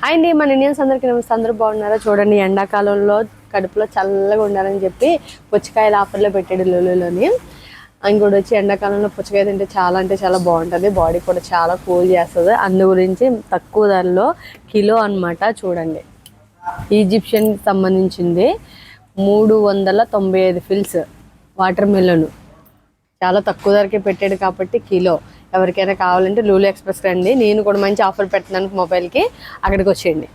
Hi అండి, మన Indians అందరికీ నమస్తే. అందరూ బాగున్నారా? చూడండి, ఎండాకాలంలో కడుపులో చల్లగా ఉండాలని చెప్పి పుచ్చకాయల ఆఫర్లో పెట్టాడు లూలులోని. ఇంకోటి వచ్చి ఎండాకాలంలో పుచ్చకాయ తింటే చాలా అంటే చాలా బాగుంటుంది, బాడీ కూడా చాలా కూల్ చేస్తుంది. అందు గురించి తక్కువ ధరలో కిలో అనమాట. చూడండి, ఈజిప్షియన్ సంబంధించింది 395 ఫిల్స్ వాటర్ మిలన్ చాలా తక్కువ ధరకే పెట్టాడు కాబట్టి కిలో. ఎవరికైనా కావాలంటే లూలు ఎక్స్ప్రెస్ రండి. నేను కూడా మంచి ఆఫర్ పెడుతున్నాను మొబైల్కి, అక్కడికి వచ్చేయండి.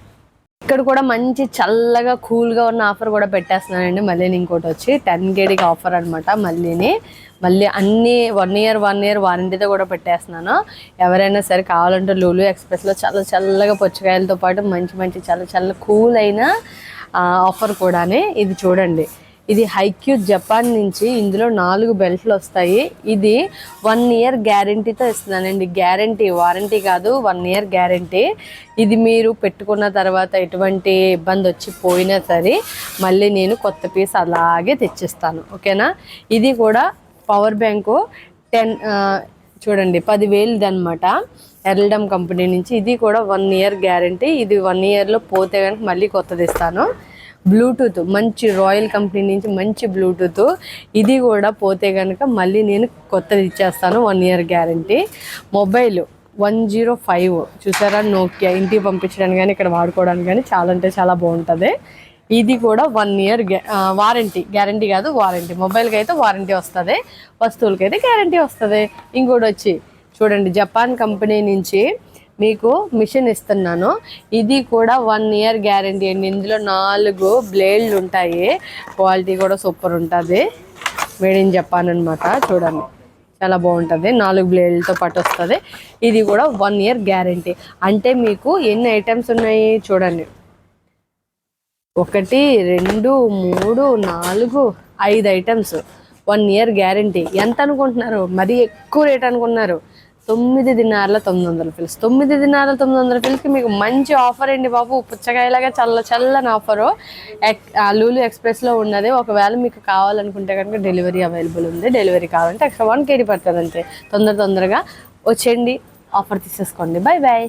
ఇక్కడ కూడా మంచి చల్లగా కూల్గా ఉన్న ఆఫర్ కూడా పెట్టేస్తున్నానండి. మళ్ళీ ఇంకోటి వచ్చి 10 KDకి ఆఫర్ అనమాట. మళ్ళీ అన్ని 1 year వారంటీతో కూడా పెట్టేస్తున్నాను. ఎవరైనా సరే కావాలంటే లూలు ఎక్స్ప్రెస్లో చాలా చల్లగా పుచ్చకాయలతో పాటు మంచి చల్ల కూల్ అయిన ఆఫర్ కూడానే. ఇది చూడండి, ఇది హైక్యూ జపాన్ నుంచి. ఇందులో 4 బెల్ట్లు వస్తాయి. ఇది 1 year గ్యారంటీతో ఇస్తున్నానండి. వారంటీ కాదు, 1 year గ్యారంటీ. ఇది మీరు పెట్టుకున్న తర్వాత ఎటువంటి ఇబ్బంది వచ్చి పోయినా సరే మళ్ళీ నేను కొత్త పీస్ అలాగే తెచ్చిస్తాను, ఓకేనా? ఇది కూడా పవర్ బ్యాంకు 10 చూడండి 10,000 అనమాట, ఎర్ల్డమ్ కంపెనీ నుంచి. ఇది కూడా 1 year గ్యారంటీ. ఇది 1 yearలో పోతే కనుక మళ్ళీ కొత్తది ఇస్తాను. బ్లూటూత్ మంచి రాయల్ కంపెనీ నుంచి మంచి బ్లూటూత్. ఇది కూడా పోతే కనుక మళ్ళీ నేను కొత్తది ఇచ్చేస్తాను, 1 year గ్యారంటీ. మొబైల్ 105 చూసారా, నోకియా. ఇంటికి పంపించడానికి కానీ ఇక్కడ వాడుకోవడానికి కానీ చాలా అంటే చాలా బాగుంటుంది. ఇది కూడా 1 year వారంటీ, గ్యారంటీ కాదు వారంటీ. మొబైల్కి అయితే వారంటీ వస్తుంది, వస్తువులకైతే గ్యారంటీ వస్తుంది. ఇంకోటి వచ్చి చూడండి, జపాన్ కంపెనీ నుంచి మీకు మిషన్ ఇస్తున్నాను. ఇది కూడా 1 year గ్యారంటీ అండి. ఇందులో 4 బ్లేడ్లు ఉంటాయి, క్వాలిటీ కూడా సూపర్ ఉంటుంది. మేడ్ ఇన్ జపాన్ అనమాట. చూడండి, చాలా బాగుంటుంది, 4 బ్లేడ్లతో పాటు వస్తుంది. ఇది కూడా 1 year గ్యారంటీ. అంటే మీకు ఎన్ని ఐటమ్స్ ఉన్నాయి చూడండి, 1 2 3 4 5 ఐటమ్స్, 1 year గ్యారంటీ. ఎంత అనుకుంటున్నారు? మరీ ఎక్కువ రేట్ అనుకున్నారు. 9,900 ఫిల్స్. 9,900 ఫిల్స్కి మీకు మంచి ఆఫర్ అండి బాబు. పుచ్చకాయలాగా చల్లని ఆఫరు లూలు ఎక్స్ప్రెస్లో ఉన్నది. ఒకవేళ మీకు కావాలనుకుంటే కనుక డెలివరీ అవైలబుల్ ఉంది. డెలివరీ కావాలంటే ఎక్స్ట్రా 1 KD పడుతుంది అంతే. తొందరగా వచ్చేయండి, ఆఫర్ తీసేసుకోండి. బాయ్.